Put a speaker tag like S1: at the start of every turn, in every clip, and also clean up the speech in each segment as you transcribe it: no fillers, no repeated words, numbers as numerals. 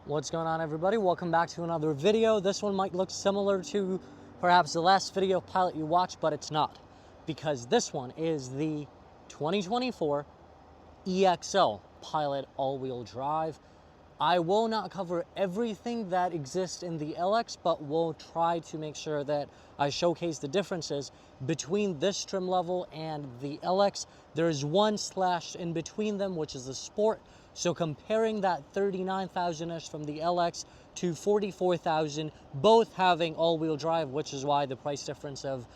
S1: What's going on, everybody? Welcome back to another video. This one might look similar to perhaps the last video Pilot you watched, but it's not, because this one is the 2024 EX-L Pilot all-wheel drive. I will not cover everything that exists in the LX, but we'll try to make sure that I showcase the differences between this trim level and the LX. There is one slash in between them, which is the Sport. So comparing that 39,000-ish from the LX to 44,000, both having all-wheel drive, which is why the price difference of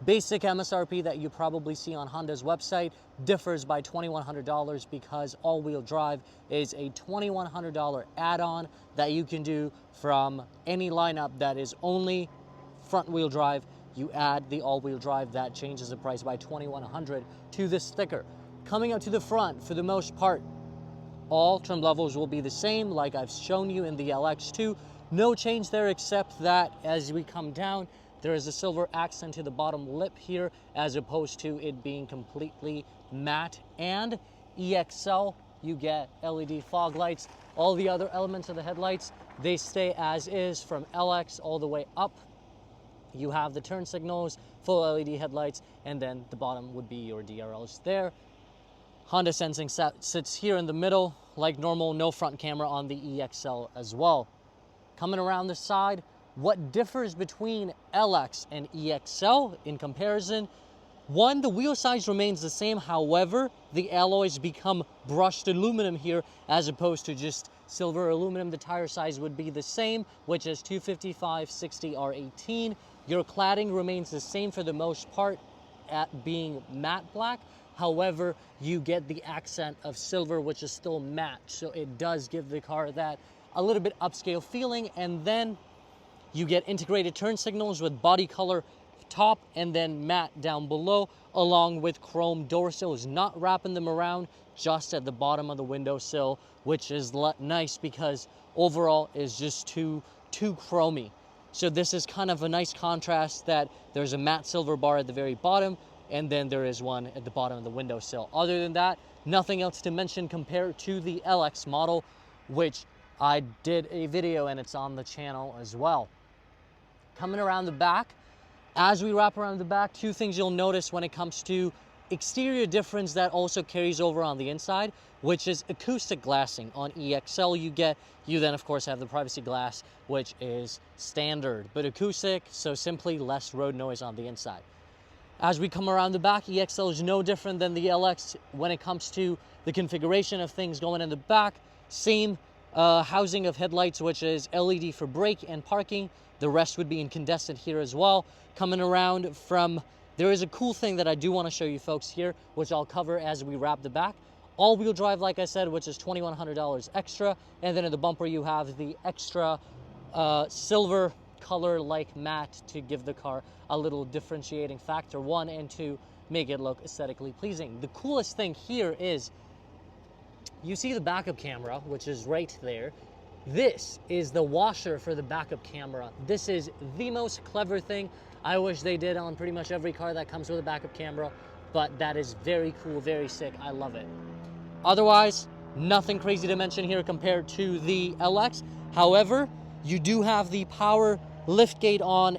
S1: basic MSRP that you probably see on Honda's website differs by $2,100, because all-wheel drive is a $2,100 add-on that you can do from any lineup that is only front-wheel drive. You add the all-wheel drive, that changes the price by $2,100 to this sticker. Coming up to the front, for the most part, all trim levels will be the same, like I've shown you in the LX2. No change there, except that as we come down, there is a silver accent to the bottom lip here, as opposed to it being completely matte. And EX-L, you get LED fog lights. All the other elements of the headlights, they stay as is from LX all the way up. You have the turn signals, full LED headlights, and then the bottom would be your DRLs there. Honda sensing sits here in the middle like normal, no front camera on the EX-L as well. Coming around the side, what differs between LX and EX-L in comparison? One, the wheel size remains the same. However, the alloys become brushed aluminum here as opposed to just silver aluminum. The tire size would be the same, which is 255/60 R18. Your cladding remains the same for the most part, at being matte black. However, you get the accent of silver, which is still matte. So it does give the car that a little bit upscale feeling. And then you get integrated turn signals with body color top and then matte down below, along with chrome door sills, not wrapping them around, just at the bottom of the windowsill, which is nice because overall is just too chromy. So this is kind of a nice contrast, that there's a matte silver bar at the very bottom, and then there is one at the bottom of the windowsill. Other than that, nothing else to mention compared to the LX model, which I did a video and it's on the channel as well. Coming around the back, as we wrap around the back, two things you'll notice when it comes to exterior difference that also carries over on the inside, which is acoustic glassing. On EX-L you then of course have the privacy glass, which is standard, but acoustic, so simply less road noise on the inside. As we come around the back, EX-L is no different than the LX when it comes to the configuration of things going in the back. Same housing of headlights, which is LED for brake and parking. The rest would be incandescent here as well. Coming around from, there is a cool thing that I do want to show you folks here, which I'll cover as we wrap the back. All-wheel drive, like I said, which is $2,100 extra. And then in the bumper, you have the extra silver color like matte to give the car a little differentiating factor, one, and to make it look aesthetically pleasing. The coolest thing here is you see the backup camera, which is right there. This is the washer for the backup camera. This is the most clever thing. I wish they did on pretty much every car that comes with a backup camera, but that is very cool, very sick. I love it. Otherwise, nothing crazy to mention here compared to the LX. However, you do have the power liftgate on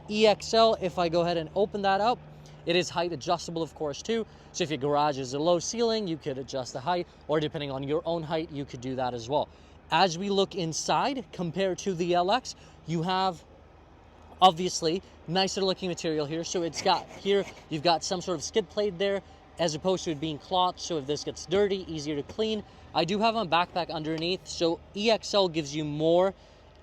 S1: EX-L. If I go ahead and open that up, it is height adjustable, of course, too. So if your garage is a low ceiling, you could adjust the height, or depending on your own height, you could do that as well. As we look inside, compared to the LX, you have obviously nicer looking material here. So it's got here, you've got some sort of skid plate there, as opposed to it being cloth. So if this gets dirty, easier to clean. I do have a backpack underneath, so EX-L gives you more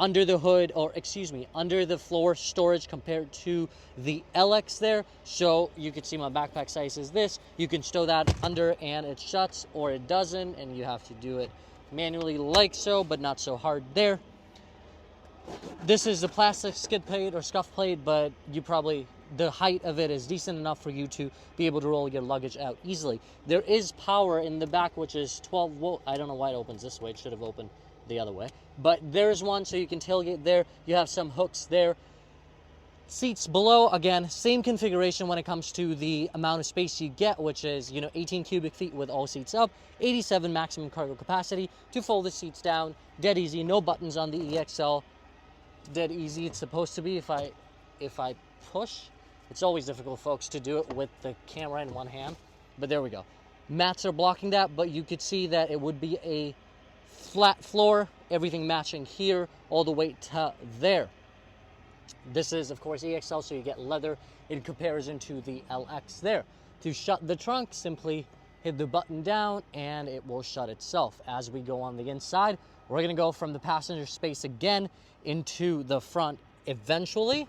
S1: under the hood, or excuse me, under the floor storage compared to the LX there. So you can see my backpack size is this. You can stow that under and it shuts, or it doesn't, and you have to do it manually like so, but not so hard there. This is the plastic skid plate or scuff plate, but you probably, the height of it is decent enough for you to be able to roll your luggage out easily. There is power in the back, which is 12 volt. I don't know why it opens this way. It should have opened the other way, but there's one, so you can tailgate there. You have some hooks there. Seats below, again, same configuration when it comes to the amount of space you get, which is, 18 cubic feet with all seats up, 87 maximum cargo capacity. To fold the seats down, dead easy, no buttons on the EXL. Dead easy, it's supposed to be. If I push, it's always difficult, folks, to do it with the camera in one hand, but there we go. Mats are blocking that, but you could see that it would be a flat floor, everything matching here all the way to there. This is, of course, EXL, so you get leather in comparison to the LX there. To shut the trunk, simply hit the button down and it will shut itself. As we go on the inside, we're going to go from the passenger space again into the front eventually,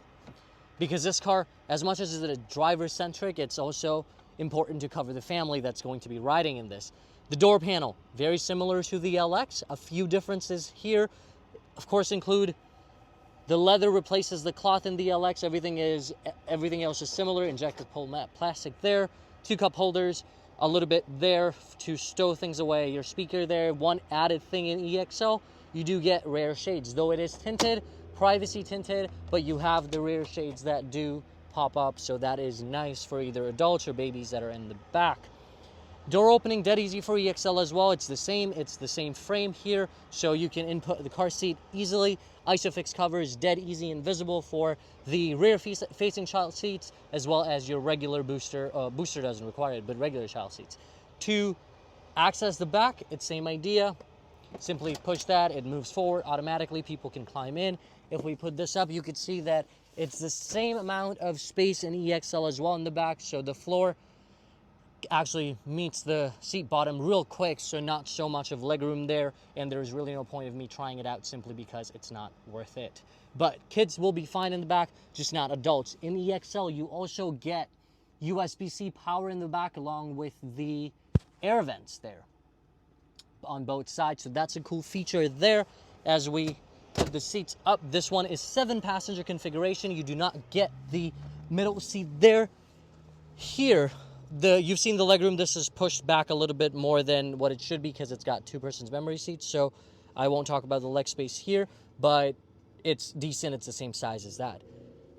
S1: because this car, as much as it's a driver-centric, it's also important to cover the family that's going to be riding in this. The door panel, very similar to the LX. A few differences here, of course, include the leather replaces the cloth in the LX. Everything else is similar. Injected pole matte plastic there. 2 cup holders, a little bit there to stow things away. Your speaker there. One added thing in EXL, you do get rear shades, though it is tinted, privacy tinted, but you have the rear shades that do pop up, so that is nice for either adults or babies that are in the back. Door opening, dead easy for EXL as well. It's the same frame here, so you can input the car seat easily. Isofix covers, dead easy and visible for the rear facing child seats, as well as your regular booster. Booster doesn't require it, but regular child seats. To access the back, it's same idea. Simply push that, it moves forward automatically. People can climb in. If we put this up, you can see that it's the same amount of space in EXL as well in the back, so the floor actually meets the seat bottom real quick, so not so much of legroom there, and there's really no point of me trying it out simply because it's not worth it. But kids will be fine in the back, just not adults. In EXL, you also get USB-C power in the back along with the air vents there on both sides, so that's a cool feature there. As we put the seats up, this one is 7-passenger configuration. You do not get the middle seat there. Here, you've seen the legroom. This is pushed back a little bit more than what it should be because it's got 2-person memory seats, so I won't talk about the leg space here, but it's decent. It's the same size as that.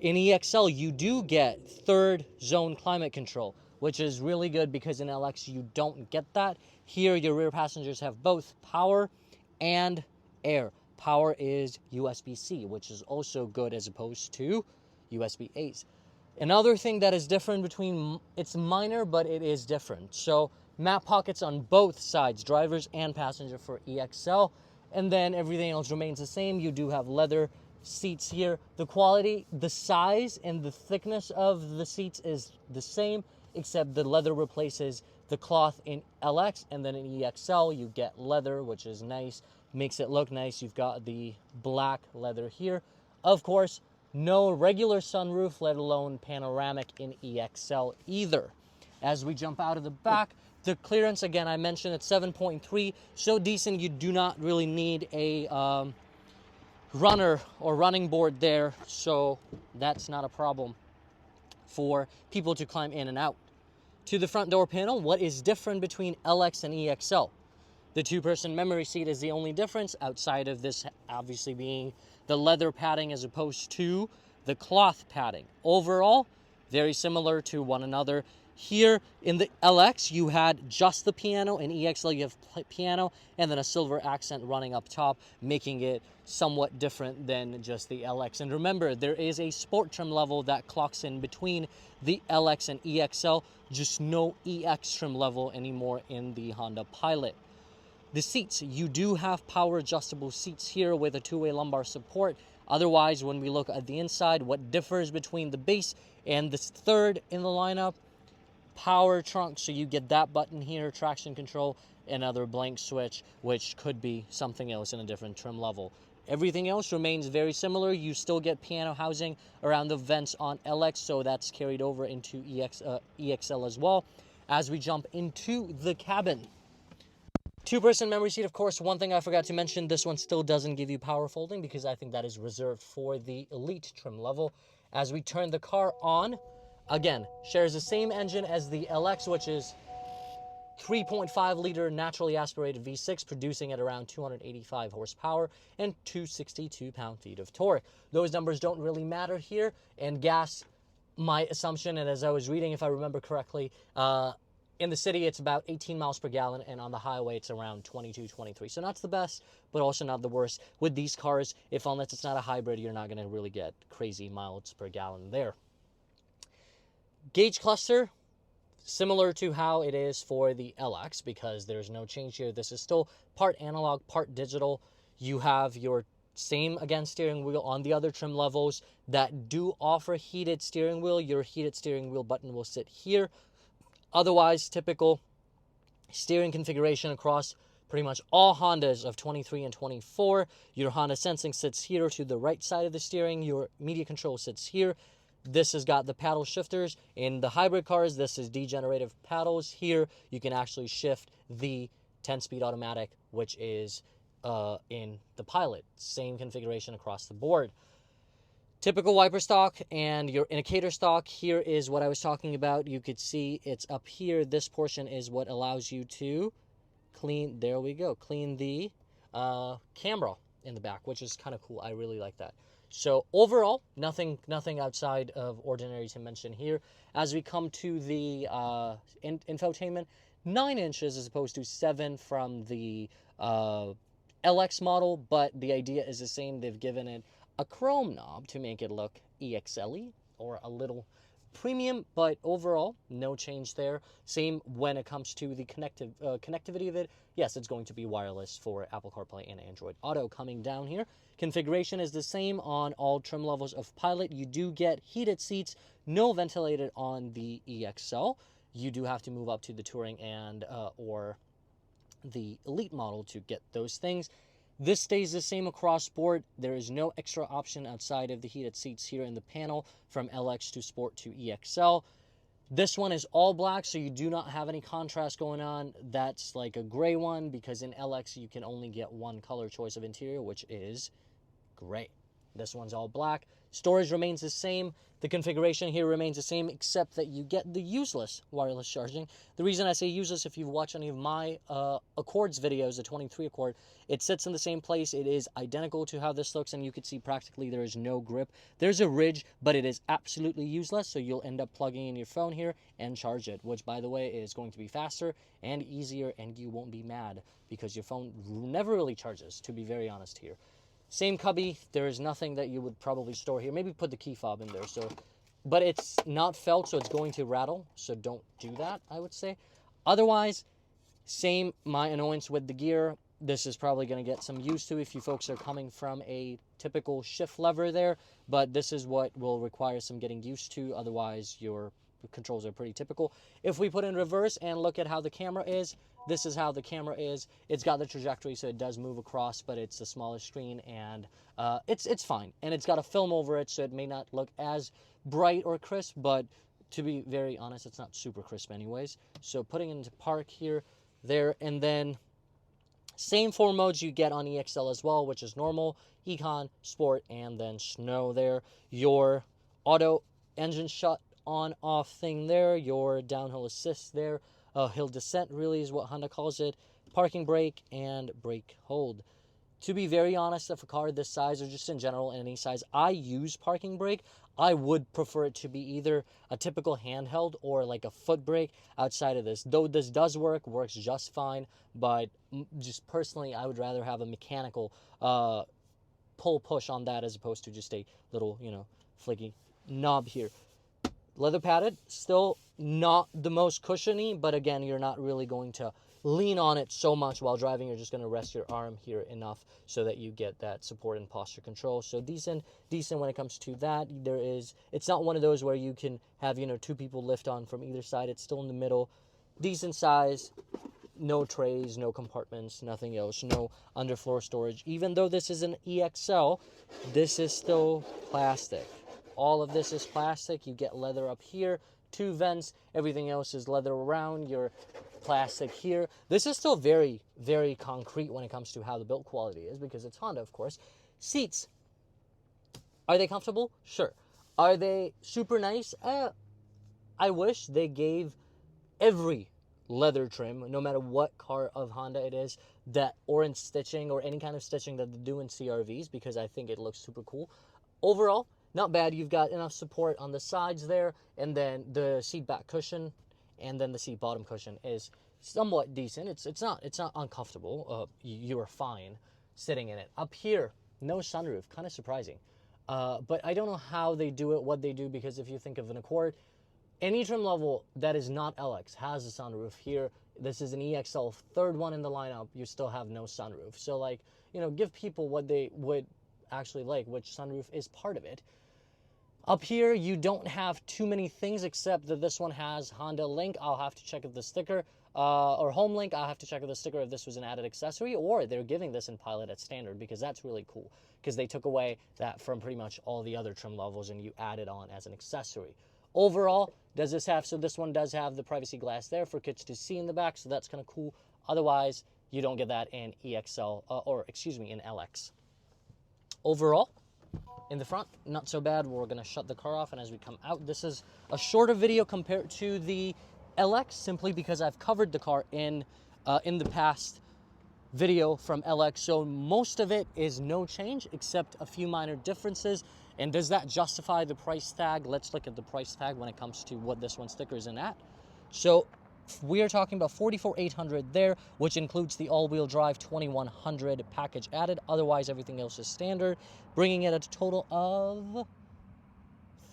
S1: In EXL, you do get 3rd zone climate control, which is really good because in LX you don't get that. Here, your rear passengers have both power and air. Power is USB-C, which is also good as opposed to USB-A's. Another thing that is different between, it's minor, but it is different. So map pockets on both sides, drivers and passenger for EXL, and then everything else remains the same. You do have leather seats here. The quality, the size, and the thickness of the seats is the same, except the leather replaces the cloth in LX, and then in EXL you get leather, which is nice, makes it look nice. You've got the black leather here. Of course, no regular sunroof, let alone panoramic in EXL either. As we jump out of the back, the clearance, again, I mentioned it's 7.3, so decent. You do not really need a runner or running board there, so that's not a problem for people to climb in and out. To the front door panel, what is different between LX and EXL? The 2-person memory seat is the only difference, outside of this obviously being the leather padding as opposed to the cloth padding. Overall, very similar to one another. Here in the LX, you had just the piano. In EXL, you have piano and then a silver accent running up top, making it somewhat different than just the LX. And remember, there is a sport trim level that clocks in between the LX and EXL, just no EX trim level anymore in the Honda Pilot. The seats, you do have power adjustable seats here with a 2-way lumbar support. Otherwise, when we look at the inside, what differs between the base and the 3rd in the lineup? Power trunk, so you get that button here, traction control, another blank switch, which could be something else in a different trim level. Everything else remains very similar. You still get piano housing around the vents on LX, so that's carried over into EXL as well. As we jump into the cabin, 2-person memory seat, of course. One thing I forgot to mention, this one still doesn't give you power folding because I think that is reserved for the Elite trim level. As we turn the car on, again, shares the same engine as the LX, which is 3.5 liter naturally aspirated V6 producing at around 285 horsepower and 262 pound-feet of torque. Those numbers don't really matter here. And gas, my assumption, and as I was reading, if I remember correctly, in the city it's about 18 miles per gallon, and on the highway it's around 22, 23. So not the best, but also not the worst. With these cars, unless it's not a hybrid, you're not going to really get crazy miles per gallon there. Gauge cluster, similar to how it is for the LX, because there's no change here. This is still part analog, part digital. You have your same, again, steering wheel. On the other trim levels that do offer heated steering wheel, your heated steering wheel button will sit here. Otherwise, typical steering configuration across pretty much all Hondas of 23 and 24. Your Honda Sensing sits here to the right side of the steering. Your media control sits here. This has got the paddle shifters. In the hybrid cars, this is degenerative paddles. Here, you can actually shift the 10-speed automatic, which is in the Pilot. Same configuration across the board. Typical wiper stock and your indicator stock. Here is what I was talking about. You could see it's up here. This portion is what allows you to clean, there we go, clean the camera in the back, which is kind of cool. I really like that. So overall, nothing outside of ordinary to mention here. As we come to the infotainment, 9 inches as opposed to 7 from the LX model, but the idea is the same. They've given it a chrome knob to make it look EXL-y or a little premium, but overall, no change there. Same when it comes to the connectivity of it. Yes, it's going to be wireless for Apple CarPlay and Android Auto. Coming down here, configuration is the same on all trim levels of Pilot. You do get heated seats, no ventilated on the EXL. You do have to move up to the Touring and or the Elite model to get those things. This stays the same across board. There is no extra option outside of the heated seats here in the panel from LX to Sport to EXL. This one is all black, so you do not have any contrast going on. That's like a gray one, because in LX you can only get one color choice of interior, which is gray. This one's all black. Storage remains the same. The configuration here remains the same, except that you get the useless wireless charging. The reason I say useless, if you've watched any of my Accords videos, the 23 Accord, it sits in the same place. It is identical to how this looks, and you can see practically there is no grip. There's a ridge, but it is absolutely useless, so you'll end up plugging in your phone here and charge it, which, by the way, is going to be faster and easier, and you won't be mad because your phone never really charges, to be very honest here. Same cubby. There is nothing that you would probably store here. Maybe put the key fob in there. But it's not felt, so it's going to rattle. So don't do that, I would say. Otherwise, same. My annoyance with the gear. This is probably going to get some used to if you folks are coming from a typical shift lever there. But this is what will require some getting used to. Otherwise, your controls are pretty typical. If we put in reverse and look at how the camera is, this is how the camera is. It's got the trajectory, so it does move across, but it's the smallest screen, and it's fine. And it's got a film over it, so it may not look as bright or crisp, but to be very honest, it's not super crisp anyways. So putting into park here, there, and then same 4 modes you get on EXL as well, which is normal, econ, sport, and then snow there. Your auto engine shut on off thing there, your downhill assist there, hill descent really is what Honda calls it, parking brake, and brake hold. To be very honest, if a car this size, or just in general any size, I use parking brake, I would prefer it to be either a typical handheld or like a foot brake outside of this. Though this does works just fine, but just personally, I would rather have a mechanical pull push on that as opposed to just a little, flicky knob here. Leather padded, still not the most cushiony, but again, you're not really going to lean on it so much while driving. You're just going to rest your arm here enough so that you get that support and posture control. So decent when it comes to that. It's not one of those where you can have, 2 people lift on from either side. It's still in the middle. Decent size, no trays, no compartments, nothing else, no underfloor storage. Even though this is an EXL, this is still plastic. All of this is plastic. You get leather up here, 2 vents, everything else is leather around, your plastic here. This is still very, very concrete when it comes to how the build quality is, because it's Honda, of course. Seats, are they comfortable? Sure. Are they super nice? I wish they gave every leather trim, no matter what car of Honda it is, that orange stitching or any kind of stitching that they do in CRVs, because I think it looks super cool. Overall, not bad. You've got enough support on the sides there, and then the seat back cushion, and then the seat bottom cushion is somewhat decent. It's not uncomfortable. You are fine sitting in it. Up here, no sunroof, kind of surprising. But I don't know how they do it, what they do, because if you think of an Accord, any trim level that is not LX has a sunroof. Here, this is an EXL, third one in the lineup, you still have no sunroof. So, like, you know, give people what they would actually like, which sunroof is part of it. Up here, you don't have too many things, except that this one has Honda Link. I'll have to check if the sticker, or Home Link, I'll have to check if the sticker if this was an added accessory, or they're giving this in Pilot at standard, because that's really cool, because they took away that from pretty much all the other trim levels and you add it on as an accessory. Overall, does this have, so this one does have the privacy glass there for kids to see in the back, so that's kind of cool. Otherwise, you don't get that in EXL, in LX. Overall, in the front, not so bad. We're going to shut the car off, and as we come out, this is a shorter video compared to the LX, simply because I've covered the car in the past video from LX, so most of it is no change except a few minor differences. And does that justify the price tag? Let's look at the price tag when it comes to what this one stickers in at. So we are talking about $44,800 there, which includes the all-wheel drive 2100 package added. Otherwise, everything else is standard, bringing it at a total of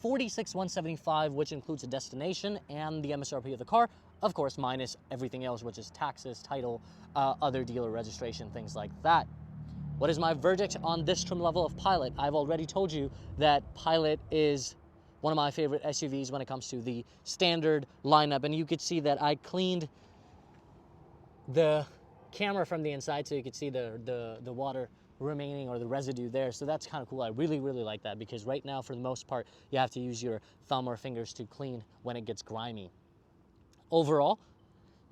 S1: $46,175, which includes a destination and the MSRP of the car, of course, minus everything else, which is taxes, title, other dealer registration, things like that. What is my verdict on this trim level of Pilot? I've already told you that Pilot is one of my favorite SUVs when it comes to the standard lineup, and you could see that I cleaned the camera from the inside so you could see the water remaining, or the residue there, so that's kind of cool. I really like that, because right now, for the most part, you have to use your thumb or fingers to clean when it gets grimy. Overall,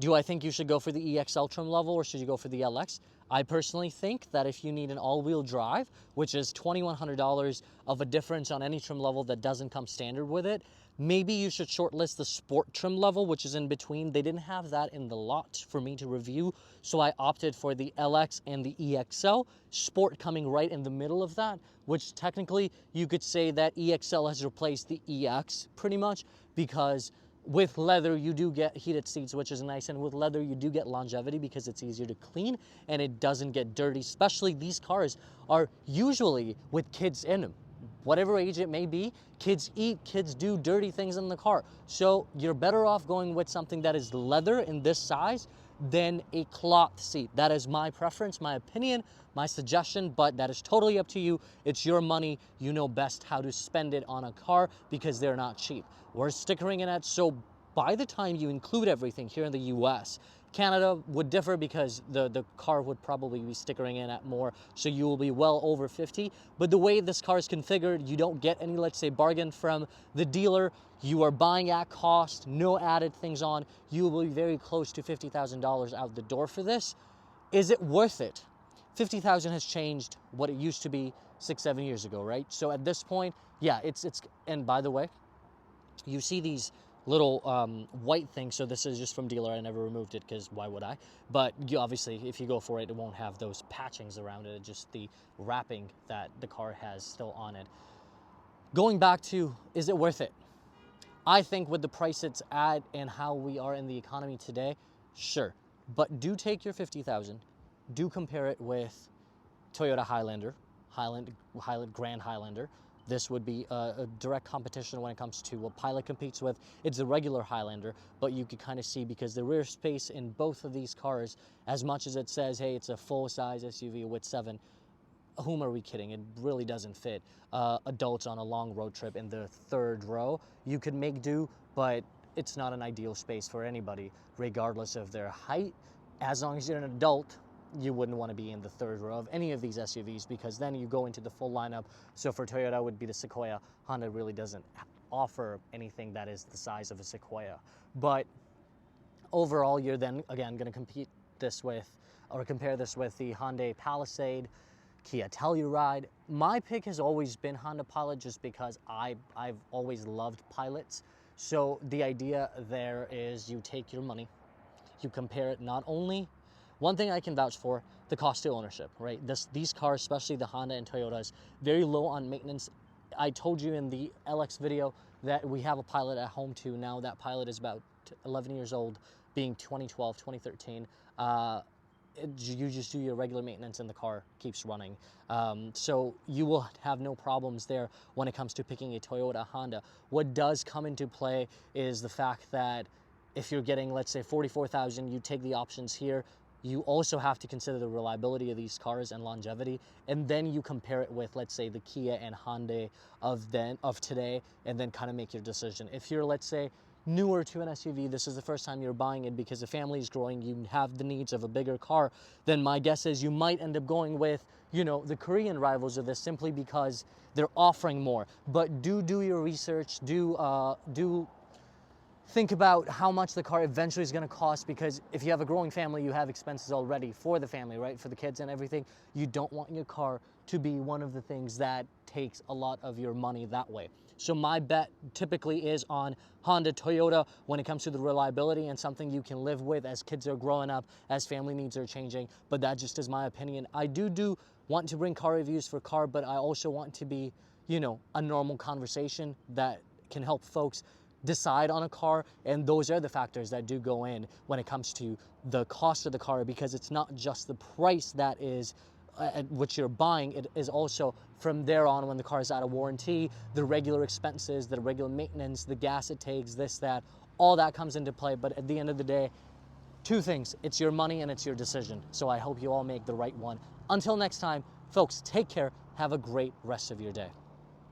S1: do I think you should go for the EXL trim level, or should you go for the LX? I personally think that if you need an all-wheel drive, which is $2,100 of a difference on any trim level that doesn't come standard with it, maybe you should shortlist the sport trim level, which is in between. They didn't have that in the lot for me to review, so I opted for the LX and the EXL. Sport coming right in the middle of that, which technically you could say that EXL has replaced the EX pretty much, because with leather, you do get heated seats, which is nice, and with leather, you do get longevity because it's easier to clean and it doesn't get dirty, especially these cars are usually with kids in them. Whatever age it may be, kids eat, kids do dirty things in the car. So you're better off going with something that is leather in this size than a cloth seat. That is my preference, my opinion, my suggestion, but that is totally up to you. It's your money. You know best how to spend it on a car, because they're not cheap. We're stickering in it, so by the time you include everything here in the US, Canada would differ because the car would probably be stickering in at more, so you will be well over 50. But the way this car is configured, you don't get any, let's say, bargain from the dealer. You are buying at cost, no added things on. You will be very close to $50,000 out the door for this. Is it worth it? $50,000 has changed what it used to be 6-7 years ago, right? So at this point, yeah, it's and by the way, you see these little white things, so this is just from dealer. I never removed it because why would I? But you obviously, if you go for it, it won't have those patchings around it, just the wrapping that the car has still on it. Going back to, is it worth it? I think with the price it's at and how we are in the economy today, sure. But do take your $50,000, do compare it with Toyota Highlander, Grand Highlander. This would be a direct competition when it comes to what Pilot competes with. It's a regular Highlander, but you could kind of see, because the rear space in both of these cars, as much as it says, hey, it's a full-size SUV with 7, whom are we kidding? It really doesn't fit adults on a long road trip in the third row. You could make do, but it's not an ideal space for anybody, regardless of their height. As long as you're an adult, you wouldn't want to be in the third row of any of these SUVs, because then you go into the full lineup. So for Toyota, it would be the Sequoia. Honda really doesn't offer anything that is the size of a Sequoia. But overall, you're then, again, going to compare this with the Hyundai Palisade, Kia Telluride. My pick has always been Honda Pilot, just because I've always loved Pilots. So the idea there is you take your money, you compare it not only, one thing I can vouch for, the cost of ownership, right? These cars, especially the Honda and Toyotas, very low on maintenance. I told you in the LX video that we have a Pilot at home too. Now that Pilot is about 11 years old, being 2012, 2013. You just do your regular maintenance and the car keeps running. So you will have no problems there when it comes to picking a Toyota, Honda. What does come into play is the fact that if you're getting, let's say, 44,000, you take the options here. You also have to consider the reliability of these cars and longevity, and then you compare it with, let's say, the Kia and Hyundai of today, and then kind of make your decision. If you're, let's say, newer to an SUV, this is the first time you're buying it because the family is growing, you have the needs of a bigger car, then my guess is you might end up going with, you know, the Korean rivals of this simply because they're offering more. But do your research, do think about how much the car eventually is going to cost, because if you have a growing family, you have expenses already for the family, right? For the kids and everything. You don't want your car to be one of the things that takes a lot of your money that way. So my bet typically is on Honda, Toyota when it comes to the reliability, and something you can live with as kids are growing up, as family needs are changing. But that just is my opinion. I do want to bring car reviews for car, but I also want to be, you know, a normal conversation that can help folks decide on a car, and those are the factors that do go in when it comes to the cost of the car, because it's not just the price that is at which you're buying, it is also from there on when the car is out of warranty, the regular expenses, the regular maintenance, the gas it takes, this, that, all that comes into play. But at the end of the day, two things, it's your money and it's your decision. So I hope you all make the right one. Until next time, folks, take care, have a great rest of your day.